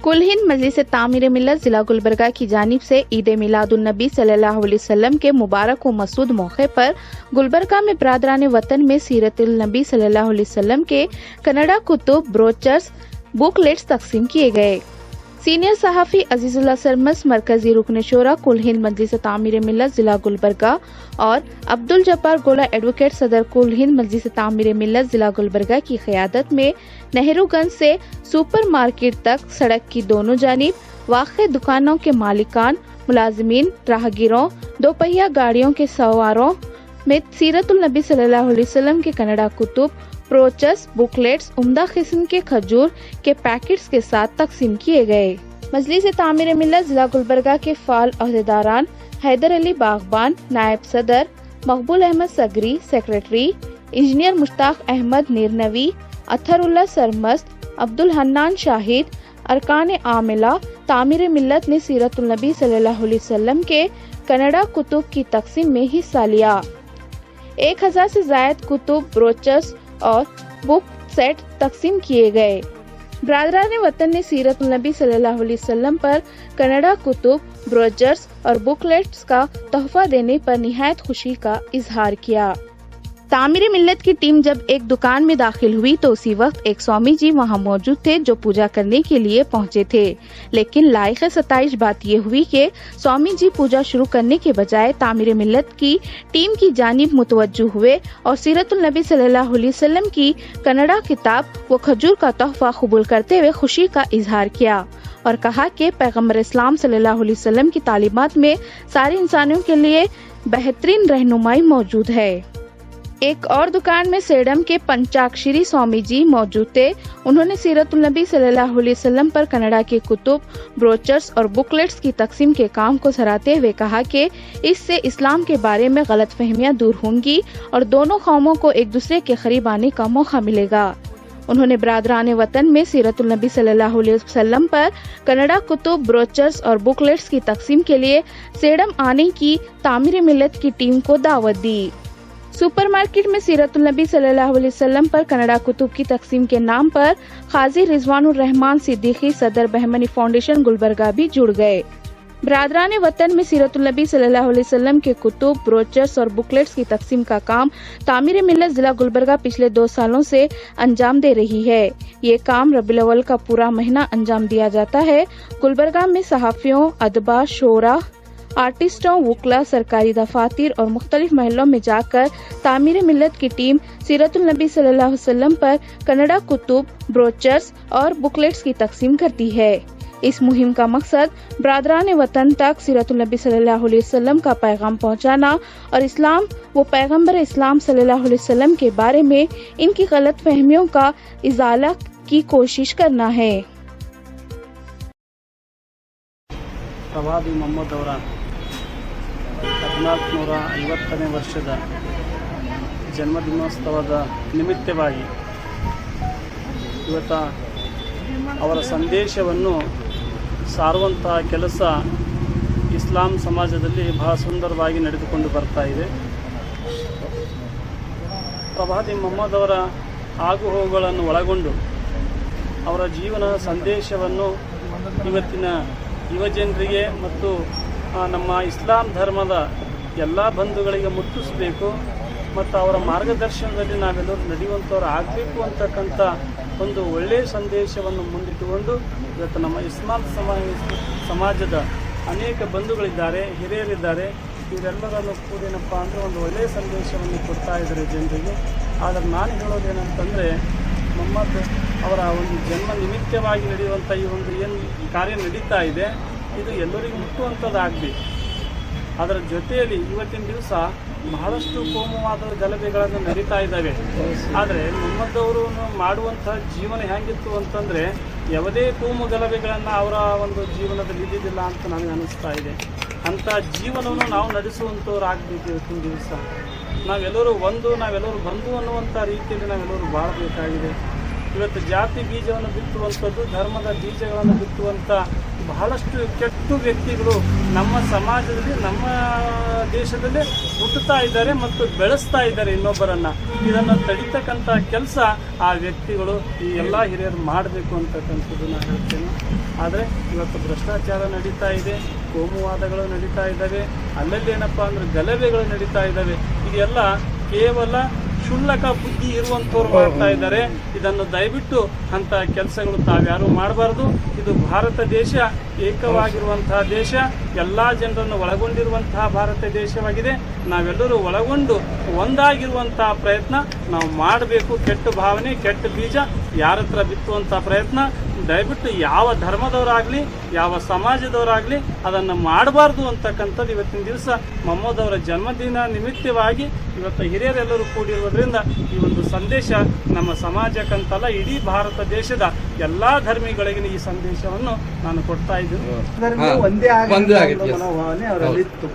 कुल हिंद मजलिस तामीर मिल्लत जिला गुलबर्गा की जानिब से ईद मिलादुन नबी सल्लल्लाहु अलैहि वसल्लम के मुबारक व मसूद मौके पर गुलबर्गा में बरादरान वतन में सीरतुल नबी सल्लल्लाहु अलैहि वसल्लम के कन्नड़ा कुतुब, ब्रोचर्स, बुकलेट्स तकसीम किए गए। सीनियर सहाफ़ी अजीजुल्लाह सरमस, मरकजी रुकन शोरा कुल हिंद मजलिस तामीर मिल्लत जिला गुलबर्गा और अब्दुल जब्बार गोला एडवोकेट सदर कुल हिंद मजलिस तामीर मिल्लत जिला गुलबर्गा की क़यादत में नेहरूगंज से सुपर मार्केट तक सड़क की दोनों जानिब वाक़े दुकानों के मालिकान, मुलाजिमीन, राहगीरों, दोपहिया गाड़ियों के सवारों में सीरतुल नबी सल्लल्लाहु अलैहि वसल्लम के कन्नड़ा कुतुब, ब्रोचर्स, बुकलेट्स, उम्दा किस्म के खजूर के पैकेट्स के साथ तकसीम किए गए। मजलिस तामीर मिल्लत जिला गुलबर्गा के फाल अहदेदारान हैदर अली बागबान, नायब सदर मकबूल अहमद सगरी, सेक्रेटरी इंजीनियर मुश्ताक अहमद नीरनवी, अथरुल्लाह सरमस्त, अब्दुल हन्नान शाहिद, अरकान आमिला तामीर मिल्लत ने सीरतुल नबी सल्लल्लाहु अलैहि वसल्लम के कन्नड़ा कुतुब की तकसीम में हिस्सा लिया। 1000 से जायद कुतुब, ब्रोचर्स और बुक सेट तकसीम किए गए। बरादरान वतन ने सीरतुल नबी सल्लल्लाहु अलैहि वसल्लम पर कन्नड़ा कुतुब, ब्रोचर्स और बुकलेट्स का तोहफा देने पर निहायत खुशी का इजहार किया। तामीर मिल्लत की टीम जब एक दुकान में दाखिल हुई तो उसी वक्त एक स्वामी जी वहां मौजूद थे जो पूजा करने के लिए पहुंचे थे, लेकिन लायक सताइश बात ये हुई कि स्वामी जी पूजा शुरू करने के बजाय तामीर मिल्लत की टीम की जानिब मुतवज्जो हुए और सीरतुल नबी सल्लल्लाहु अलैहि वसल्लम की कन्नड़ा किताब व खजूर का तोहफा कबूल करते हुए खुशी का इजहार किया और कहा कि पैगम्बर इस्लाम सल्लल्लाहु अलैहि वसल्लम की तालीमात में सारे इंसानों के लिए बेहतरीन रहनुमाई मौजूद है। एक और दुकान में सेडम के पंचाक्षरी स्वामी जी मौजूद थे। उन्होंने सीरतुल नबी सल्लल्लाहु अलैहि वसल्लम पर कन्नड़ा के कुतुब, ब्रोचर्स और बुकलेट्स की तकसीम के काम को सराहते हुए कहा कि इससे इस्लाम के बारे में गलत फहमियाँ दूर होंगी और दोनों कौमों को एक दूसरे के करीब आने का मौका मिलेगा। उन्होंने बरादरान वतन में सीरतुल नबी सल्लल्लाहु अलैहि वसल्लम पर कन्नड़ा कुतुब, ब्रोचर्स और बुकलेट्स की तकसीम के लिए सेडम आने की तामीर मिल्लत की टीम को दावत दी। सुपरमार्केट में सीरतुल नबी सल्लल्लाहु अलैहि वसल्लम पर कन्नड़ा कुतुब की तकसीम के नाम पर काजी रिजवानुर रहमान सिद्दीकी सदर बहमनी फाउंडेशन गुलबर्गा भी जुड़ गए। बरादरान वतन में सीरतुल नबी सल्लल्लाहु अलैहि वसल्लम के कुतुब, ब्रोचर्स और बुकलेट्स की तकसीम का काम तामीर मिल्लत जिला गुलबर्गा पिछले 2 सालों से अंजाम दे रही है। ये काम रबीउल अव्वल का पूरा महीना अंजाम दिया जाता है। गुलबर्गा में सहाफियों, अदबा, शोरा, आर्टिस्टों, वुकला, सरकारी दफातर और मुख्तलिफ महलों में जाकर तामीर मिल्लत की टीम सीरतुल नबी सल्लल्लाहु अलैहि वसल्लम पर कन्नड़ा कुतुब, ब्रोचर्स और बुकलेट्स की तकसीम करती है। इस मुहिम का मकसद बरादरान वतन तक सीरतुल नबी सल्लल्लाहु अलैहि वसल्लम का पैगाम पहुंचाना और इस्लाम व पैगम्बर इस्लाम सल्लल्लाहु अलैहि वसल्लम के बारे में इनकी गलत फहमियों का इजाला की कोशिश करना है। ಪ್ರವಾದಿ ಮೊಹಮ್ಮದ್ ಅವರ 1450ನೇ ವರ್ಷದ ಜನ್ಮದಿನೋತ್ಸವದ ನಿಮಿತ್ತವಾಗಿ ಇವತ್ತು ಅವರ ಸಂದೇಶವನ್ನು ಸಾರುವಂತಹ ಕೆಲಸ ಇಸ್ಲಾಂ ಸಮಾಜದಲ್ಲಿ ಬಹಳ ಸುಂದರವಾಗಿ ನಡೆದುಕೊಂಡು ಬರ್ತಾ ಇದೆ। ಪ್ರವಾದಿ ಮೊಹಮ್ಮದ್ ಅವರ ಆಗುಹೋಗುಗಳನ್ನು ಒಳಗೊಂಡು ಅವರ ಜೀವನ ಸಂದೇಶವನ್ನು ಇವತ್ತಿನ ಯುವಜನರಿಗೆ ಮತ್ತು ನಮ್ಮ ಇಸ್ಲಾಂ ಧರ್ಮದ ಎಲ್ಲ ಬಂಧುಗಳಿಗೆ ಮುಟ್ಟಿಸಬೇಕು ಮತ್ತು ಅವರ ಮಾರ್ಗದರ್ಶನದಲ್ಲಿ ನಾವೆಲ್ಲರೂ ನಡೆಯುವಂಥವ್ರು ಆಗಬೇಕು ಅಂತಕ್ಕಂಥ ಒಂದು ಒಳ್ಳೆಯ ಸಂದೇಶವನ್ನು ಮುಂದಿಟ್ಟುಕೊಂಡು ಇವತ್ತು ನಮ್ಮ ಇಸ್ಲಾಂ ಸಮಾಜದ ಅನೇಕ ಬಂಧುಗಳಿದ್ದಾರೆ, ಹಿರಿಯರಿದ್ದಾರೆ, ಇವರೆಲ್ಲರನ್ನು ಕೂಡೇನಪ್ಪ ಅಂದರೆ ಒಂದು ಒಳ್ಳೆಯ ಸಂದೇಶವನ್ನು ಕೊಡ್ತಾ ಇದ್ದಾರೆ ಜನರಿಗೆ। ಆದರೆ ನಾನು ಹೇಳೋದೇನಂತಂದರೆ ಮೊಹಮ್ಮದ್ ಅವರ ಒಂದು ಜನ್ಮ ನಿಮಿತ್ತವಾಗಿ ನಡೆಯುವಂಥ ಈ ಒಂದು ಏನು ಕಾರ್ಯ ನಡೀತಾ ಇದೆ ಇದು ಎಲ್ಲರಿಗೂ ಮುಟ್ಟುವಂಥದ್ದಾಗಬೇಕು। ಅದರ ಜೊತೆಯಲ್ಲಿ ಇವತ್ತಿನ ದಿವಸ ಬಹಳಷ್ಟು ಕೋಮುವಾದ ಗಲಭೆಗಳನ್ನು ನಡೀತಾ ಇದ್ದಾವೆ। ಆದರೆ ಮೊಹಮ್ಮದ್ ಅವರು ಮಾಡುವಂಥ ಜೀವನ ಹೇಗಿತ್ತು ಅಂತಂದರೆ ಯಾವುದೇ ಕೋಮು ಗಲಭೆಗಳನ್ನು ಅವರ ಒಂದು ಜೀವನದಲ್ಲಿ ಇದ್ದಿದ್ದಿಲ್ಲ ಅಂತ ನನಗೆ ಅನ್ನಿಸ್ತಾ ಇದೆ। ಅಂಥ ಜೀವನವನ್ನು ನಾವು ನಡೆಸುವಂಥವ್ರು ಆಗಬೇಕು ಇವತ್ತಿನ ದಿವಸ। ನಾವೆಲ್ಲರೂ ನಾವೆಲ್ಲರೂ ಬಂಧು ಅನ್ನುವಂಥ ರೀತಿಯಲ್ಲಿ ನಾವೆಲ್ಲರೂ ಬಾಳಬೇಕಾಗಿದೆ। ಇವತ್ತು ಜಾತಿ ಬೀಜವನ್ನು ಬಿತ್ತುವಂಥದ್ದು, ಧರ್ಮದ ಬೀಜಗಳನ್ನು ಬಿತ್ತುವಂಥ ಬಹಳಷ್ಟು ಕೆಟ್ಟ ವ್ಯಕ್ತಿಗಳು ನಮ್ಮ ಸಮಾಜದಲ್ಲಿ, ನಮ್ಮ ದೇಶದಲ್ಲಿ ಹುಟ್ಟುತ್ತಾ ಇದ್ದಾರೆ ಮತ್ತು ಬೆಳೆಸ್ತಾ ಇದ್ದಾರೆ ಇನ್ನೊಬ್ಬರನ್ನು. ಇದನ್ನು ತಡಿತಕ್ಕಂಥ ಕೆಲಸ ಆ ವ್ಯಕ್ತಿಗಳು, ಈ ಎಲ್ಲ ಹಿರಿಯರು ಮಾಡಬೇಕು ಅಂತಕ್ಕಂಥದ್ದು ನಾನು ಹೇಳ್ತೇನೆ. ಆದರೆ ಇವತ್ತು ಭ್ರಷ್ಟಾಚಾರ ನಡೀತಾ ಇದೆ, ಕೋಮುವಾದಗಳು ನಡೀತಾ ಇದ್ದಾವೆ, ಅಲ್ಲಲ್ಲಿ ಏನಪ್ಪ ಅಂದರೆ ಗಲಭೆಗಳು ನಡೀತಾ ಇದ್ದಾವೆ. ಇದೆಲ್ಲ ಕೇವಲ ಕ್ಷುಲ್ಲಕ ಬುದ್ಧಿ ಇರುವಂಥವ್ರು ಮಾಡ್ತಾ ಇದ್ದಾರೆ. ಇದನ್ನು ದಯವಿಟ್ಟು ಅಂಥ ಕೆಲಸಗಳು ತಾವ್ಯಾರು ಮಾಡಬಾರ್ದು. ಇದು ಭಾರತ ದೇಶ ಏಕವಾಗಿರುವಂತಹ ದೇಶ, ಎಲ್ಲ ಜನರನ್ನು ಒಳಗೊಂಡಿರುವಂತಹ ಭಾರತ ದೇಶವಾಗಿದೆ. ನಾವೆಲ್ಲರೂ ಒಳಗೊಂಡು ಒಂದಾಗಿರುವಂತಹ ಪ್ರಯತ್ನ ನಾವು ಮಾಡಬೇಕು. ಕೆಟ್ಟ ಭಾವನೆ, ಕೆಟ್ಟ ಬೀಜ ಯಾರ ಹತ್ರ ಬಿತ್ತುವಂಥ ಪ್ರಯತ್ನ ದಯವಿಟ್ಟು ಯಾವ ಧರ್ಮದವರಾಗಲಿ, ಯಾವ ಸಮಾಜದವರಾಗಲಿ ಅದನ್ನು ಮಾಡಬಾರ್ದು ಅಂತಕ್ಕಂಥದ್ದು ಇವತ್ತಿನ ದಿವಸ ಮೊಹಮ್ಮದ್ ಅವರ ಜನ್ಮದಿನ ನಿಮಿತ್ತವಾಗಿ ಇವತ್ತು ಹಿರಿಯರೆಲ್ಲರೂ ಕೂಡಿರುವುದರಿಂದ ಈ ಒಂದು ಸಂದೇಶ ನಮ್ಮ ಸಮಾಜಕ್ಕಂತಲ್ಲ, ಇಡೀ ಭಾರತ ದೇಶದ ಎಲ್ಲ ಧರ್ಮಿಗಳಿಗೆ ಈ ಸಂದೇಶವನ್ನು ನಾನು ಕೊಡ್ತಾ ಇದ್ದೀನಿ. ಒಂದೇ ಮನೋಭಾವನೆ ಅವರಲ್ಲಿತ್ತು.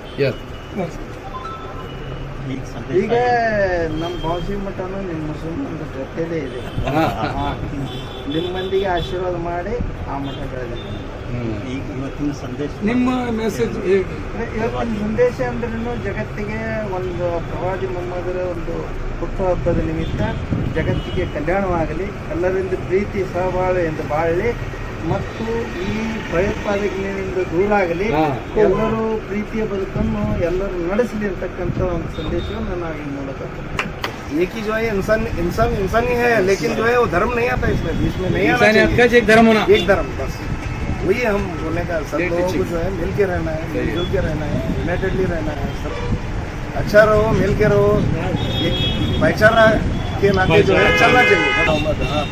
ಈಗ ನಮ್ಮ ಭಾಷೆ ಮಠನು ನಿಮ್ಮ ಮುಸಲ್ಮಾನರ ಜೊತೆಲೇ ಇದೆ. ನಿಮ್ಮ ಮಂದಿಗೆ ಆಶೀರ್ವಾದ ಮಾಡಿ ಆ ಮಠ ಬೆಳೆದ. ಈಗ ಇವತ್ತಿನ ಸಂದೇಶ, ನಿಮ್ಮ ಮೆಸೇಜ್ ಇವತ್ತಿನ ಸಂದೇಶ ಅಂದ್ರೂ ಜಗತ್ತಿಗೆ ಒಂದು ಪ್ರವಾದಿ ಮೊಹಮ್ಮದರ ಒಂದು ಹುಟ್ಟುಹಬ್ಬದ ನಿಮಿತ್ತ ಜಗತ್ತಿಗೆ ಕಲ್ಯಾಣವಾಗಲಿ, ಎಲ್ಲರಿಂದ ಪ್ರೀತಿ ಸಹಬಾಳ್ವೆಯಿಂದ ಬಾಳಲಿ ಮತ್ತು ಈ ಭಯೋತ್ಪಾದನೆಯಿಂದ ದೂರ ಆಗಲಿ, ಎಲ್ಲರೂ ಪ್ರೀತಿಯ ಬದುಕನ್ನು ಎಲ್ಲರೂ ನಡೆಸಲಿ ಅಂತಕ್ಕಂಥ ಒಂದು ಸಂದೇಶವನ್ನು ನಾವು ಈ ಮೂಲಕ. एक ही जो है इंसान ही है, लेकिन जो है वो धर्म नहीं आता इसमें, बीच में नहीं आना चाहिए। एक धर्म होना, एक धर्म बस, वही हम बोलने का। सब लोगों को जो है मिल के रहना है, मिलजुल के रहना है, यूनाइटेडली रहना है। सब अच्छा रहो, मिल के रहो, एक भाईचारा के नाते जो है चलना चाहिए.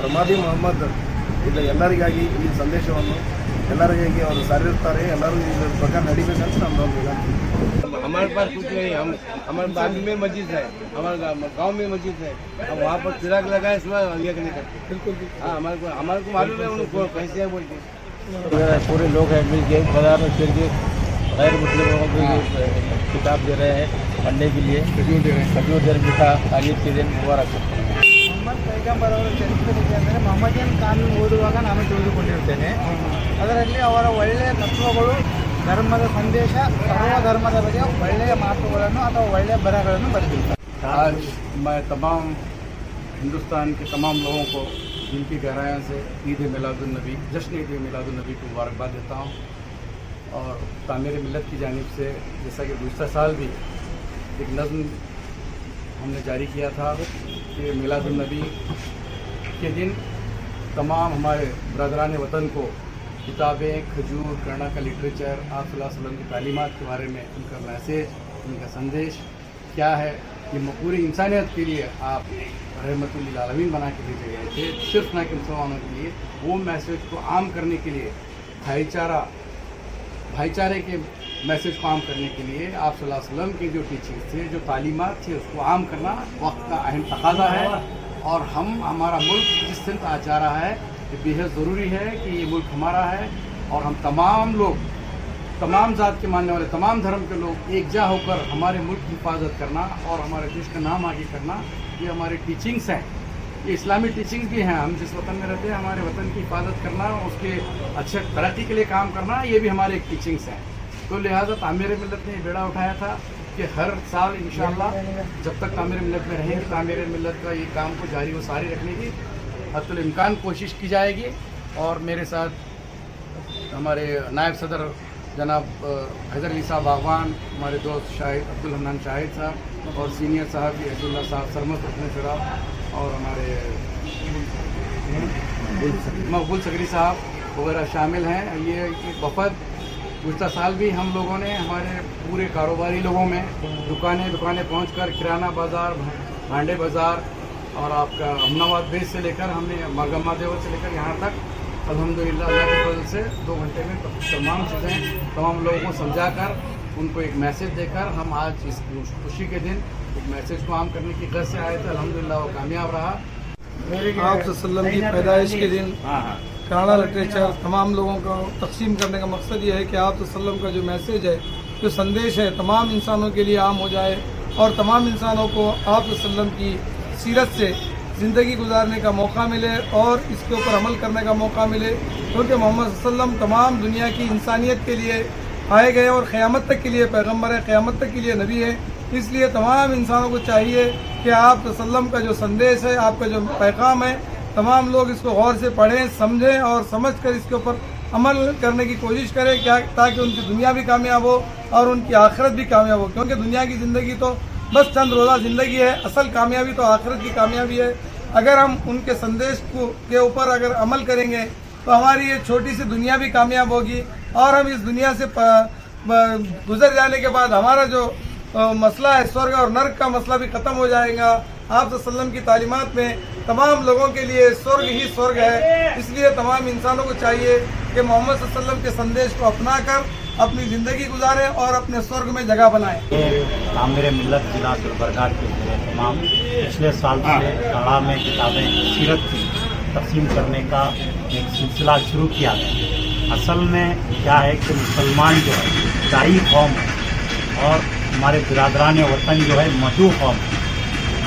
ಪ್ರವಾದಿ ಮೊಹಮ್ಮದ್ ಇದು ಎಲ್ಲರಿಗಾಗಿ ಈ ಸಂದೇಶವನ್ನು ಎಲ್ಲರಿಗಾಗಿ ಅವರು ಸಾರಿರ್ತಾರೆ. ಎಲ್ಲರೂ ಇದ್ರ ಪ್ರಕಾರ ನಡಿಬೇಕಂತ ನಮ್ಮದೊಂದು ವಿನಂತಿ. हमारे पास कुछ नहीं, हमारे बाजू में मस्जिद है, हमारे गांव में मस्जिद है, हम वहाँ पर चिराग लगाए, इसमें ये नहीं करते. बिल्कुल हाँ, हमारे को मालूम है उनको कैसे बोलते. पूरे लोग हैं मिल के बाजार में फिर के गैर मुस्लिमों को किताब दे रहे हैं पढ़ने के लिए. खजूर दे मीठा तालीब के दिन मुबारक. ಮೊಹಮ್ಮದ್ ಪೈಗಂಬರ್ ಅವರ ಚರಿತ್ರೆ ಬಗ್ಗೆ ಅಂದರೆ ಮೊಹಮ್ಮದಿಯನ್ ಕಾನೂನು ಓದುವಾಗ ನಾನು ತಿಳಿದುಕೊಂಡಿರ್ತೇನೆ. ಅದರಲ್ಲಿ ಅವರ ಒಳ್ಳೆಯ ತತ್ವಗಳು, ಧರ್ಮದ ಸಂದೇಶ, ಸರ್ವ ಧರ್ಮದ ಬಗ್ಗೆ ಒಳ್ಳೆಯ ಮಾತುಗಳನ್ನು ಅಥವಾ ಒಳ್ಳೆಯ ಬರಹಗಳನ್ನು ಬರೆದಿರ್ತಾರೆ. आज मैं तमाम हिंदुस्तान के तमाम लोगों को दिल की गहराइयों से ईद मिलादुन्नबी, जश्न ईद मिलादुन्नबी को मुबारकबाद देता हूँ. और तामीर मिल्लत की जानिब से जैसा कि गुज़श्ता साल भी एक नज़्म हमने जारी किया था कि मिलादुन्नबी के दिन तमाम हमारे बरदरान वतन को किताबें, खजूर, करना का लिटरेचर, आप सल्लल्लाहु अलैहि वसल्लम की तालीमात के बारे में उनका मैसेज, उनका संदेश क्या है, ये पूरी इंसानियत के लिए आप रहमतुल लिल आलमीन बना के भेजे गए थे, सिर्फ न कि मुसलमानों के लिए. वो मैसेज को आम करने के लिए, भाईचारे के मैसेज को आम करने के लिए आप सल्लल्लाहु अलैहि वसल्लम की जो टीचिंग्स थे, जो तालीमात थी, उसको आम करना वक्त का अहम तकाजा है. और हमारा मुल्क जिस सिमत आ जा रहा है, ये बेहद ज़रूरी है कि ये मुल्क हमारा है और हम तमाम लोग, तमाम ज़ात के मानने वाले, तमाम धर्म के लोग एकजा होकर हमारे मुल्क की हिफाजत करना और हमारे देश का नाम आगे करना, ये हमारे टीचिंग्स हैं. ये इस्लामी टीचिंग्स भी हैं. हम जिस वतन में रहते हैं, हमारे वतन की हिफाजत करना, उसके अच्छे तरक्की के लिए काम करना, ये भी हमारे एक टीचिंग्स हैं. तो लिहाजा तामीर मिल्लत ने बेड़ा उठाया था कि हर साल इंशाअल्लाह जब तक तामीर मिल्लत में रहेंगे, तामीर मिल्लत का ये काम को जारी व सारी रखने की हद्दुल इम्कान कोशिश की जाएगी. और मेरे साथ हमारे नायब सदर जनाब हैदर अली साहब बागवान, हमारे दोस्त शाहिद अब्दुल हन्नान शाहिद साहब और सीनियर साहब अब्दुल्ला साहब सरमत रखने साहब और हमारे मकबूल सकरी साहब वगैरह शामिल हैं. ये एक वफद गुज़श्ता साल भी हम लोगों ने हमारे पूरे कारोबारी लोगों में दुकानें पहुंचकर किराना बाज़ार, भांडे बाज़ार और आपका अमनाबाद बेस से लेकर हमने मरगमा देवर से लेकर यहाँ तक अल्हम्दुलिल्लाह अल्लाह के फजल से 2 घंटे में तमाम चीज़ें तमाम लोगों को समझाकर उनको एक मैसेज देकर हम आज इस खुशी के दिन एक मैसेज को आम करने की गरज से आए थे. अल्हम्दुलिल्लाह वो कामयाब रहा. आप सल्लम की पैदाइश के दिन कन्नड़ा लिटरेचर तमाम लोगों को तकसीम करने का मकसद ये है कि आप सल्लम का जो मैसेज है, जो संदेश है, तमाम इंसानों के लिए आम हो जाए और तमाम इंसानों को आप सल्लम की सीरत से ज़िंदगी गुजारने का मौका मिले और इसके ऊपर अमल करने का मौका मिले, क्योंकि मोहम्मद सल्लल्लाहु अलैहि वसल्लम तमाम दुनिया की इंसानियत के लिए आए गए और क़यामत तक के लिए पैगम्बर है, क़यामत तक के लिए नबी है। इसलिए तमाम इंसानों को चाहिए कि आप वसल्लम का जो संदेश है, आपका जो पैगाम है, तमाम लोग इसको गौर से पढ़ें, समझें और समझ कर इसके ऊपर अमल करने की कोशिश करें, क्या ताकि उनकी दुनिया भी कामयाब हो और उनकी आखिरत भी कामयाब हो। क्योंकि दुनिया की ज़िंदगी तो बस चंद रोज़ा ज़िंदगी है, असल कामयाबी तो आखिरत की कामयाबी है। अगर हम उनके संदेश के ऊपर अगर अमल करेंगे तो हमारी ये छोटी सी दुनिया भी कामयाब होगी और हम इस दुनिया से गुजर जाने के बाद हमारा जो मसला है स्वर्ग और नर्क का मसला भी ख़त्म हो जाएगा। आप वसल्लम की तालीमात में तमाम लोगों के लिए स्वर्ग ही स्वर्ग है। इसलिए तमाम इंसानों को चाहिए कि मोहम्मद सल्लल्लाहु अलैहि वसल्लम के संदेश को अपना कर अपनी ज़िंदगी गुजारें और अपने स्वर्ग में जगह बनाएं। तामीर मिल्लत जिला गुलबर्गा के तमाम पिछले साल से कड़ा में किताबें सीरत की तकसीम करने का एक सिलसिला शुरू किया गया। असल में क्या है कि मुसलमान जो है दाई कौम है और हमारे बिरादरान वतन जो है मधु कौम है,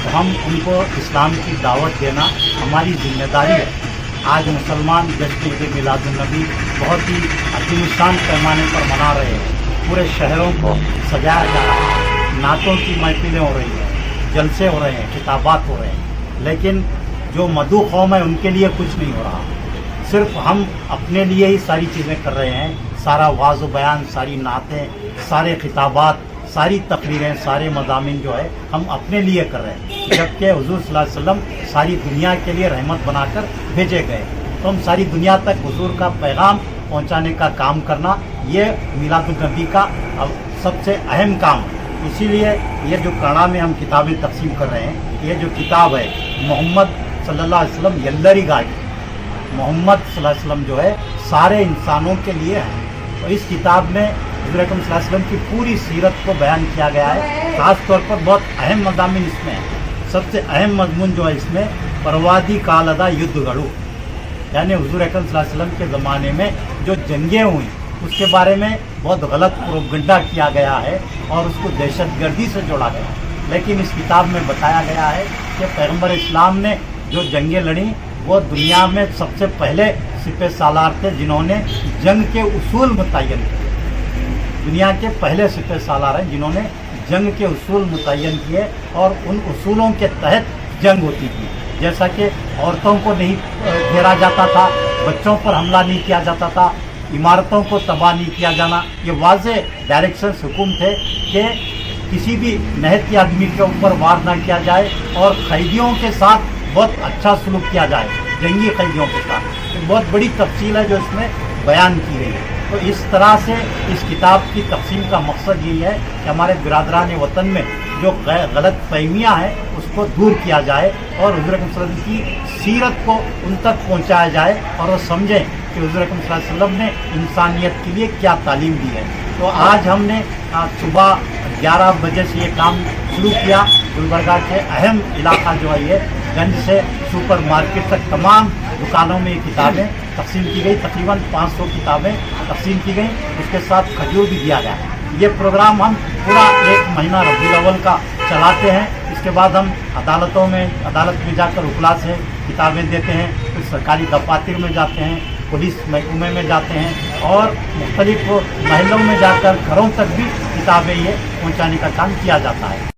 तो हम उनको इस्लाम की दावत देना हमारी जिम्मेदारी है। आज मुसलमान जश्न ईद मिलादुन्नबी बहुत ही अजीमुशान पैमाने पर मना रहे हैं। पूरे शहरों को सजाया जा रहा है, नातों की महफिलें हो रही हैं, जलसे हो रहे हैं, किताबात हो रहे हैं, लेकिन जो मधु कौम है उनके लिए कुछ नहीं हो रहा। सिर्फ हम अपने लिए ही सारी चीज़ें कर रहे हैं। सारा वाज़ व बयान, सारी नातें, सारे खिताबात, सारी तकरीरें, सारे मज़ामीन जो है हम अपने लिए कर रहे हैं, जबकि हुज़ूर सल्लल्लाहु अलैहि वसल्लम सारी दुनिया के लिए रहमत बनाकर भेजे गए। तो हम सारी दुनिया तक हुज़ूर का पैगाम पहुंचाने का काम करना, ये मिलादुन्नबी का सबसे अहम काम है। इसीलिए ये जो कड़ा में हम किताबें तकसीम कर रहे हैं, ये जो किताब है मोहम्मद सल्लल्लाहु अलैहि वसल्लम यल्लरिगाई, मोहम्मद सल्लल्लाहु अलैहि वसल्लम जो है सारे इंसानों के लिए है। तो इस किताब में हुज़ूर अकरम सल्लल्लाहु अलैहि वसल्लम की पूरी सीरत को बयान किया गया है। ख़ास तौर पर बहुत अहम मज़ामीन इसमें है। सबसे अहम मजमून जो है इसमें परवादी कालदा युद्ध गढ़ू, यानी हुज़ूर अकरम सल्लल्लाहु अलैहि वसल्लम के ज़माने में जो जंगें हुई उसके बारे में बहुत गलत प्रोपगंडा किया गया है और उसको दहशतगर्दी से जोड़ा गया। लेकिन इस किताब में बताया गया है कि पैगम्बर इस्लाम ने जो जंगें लड़ी वो दुनिया में सबसे पहले सिपह सालार थे जिन्होंने जंग के उसूल मुतय्यन किए। दुनिया के पहले सिपह सालार हैं जिन्होंने जंग के उसूल मुतय्यन किए और उन उसूलों के तहत जंग होती थी। जैसा कि औरतों को नहीं घेरा जाता था, बच्चों पर हमला नहीं किया जाता था, इमारतों को तबाह नहीं किया जाना, ये वाज़े डायरेक्शंस हुक्म थे कि किसी भी नहती आदमी के ऊपर वार ना किया जाए और कैदियों के साथ बहुत अच्छा सलूक किया जाए, जंगी कैदियों के साथ। एक बहुत बड़ी तफसील है जो इसमें बयान की गई है। तो इस तरह से इस किताब की तकसीम का मकसद यही है कि हमारे बिरादरान वतन में जो गलत फहमियाँ हैं उसको दूर किया जाए और हुज़ूर अकरम सल्लल्लाहु अलैहि वसल्लम की सीरत को उन तक पहुँचाया जाए और वो समझें कि हुज़ूर अकरम सल्लल्लाहु अलैहि वसल्लम ने इंसानियत के लिए क्या तालीम दी है। तो आज हमने सुबह 11 बजे से ये काम शुरू किया। गुलबर्गा के अहम इलाका जो है ये गंज से सुपर मार्केट तक तमाम दुकानों में ये किताबें तकसीम की गई। तकरीबन 500 किताबें तकसीम की गई, उसके साथ खजूर भी दिया गया। ये प्रोग्राम हम पूरा 1 महीना रबीउल अव्वल का चलाते हैं। इसके बाद हम अदालत में जाकर उखला से किताबें देते हैं, फिर सरकारी दफातर में जाते हैं, पुलिस महकमे में जाते हैं और मुख्तलिफ महलों में जाकर घरों तक भी किताबें ये पहुँचाने का काम किया जाता है।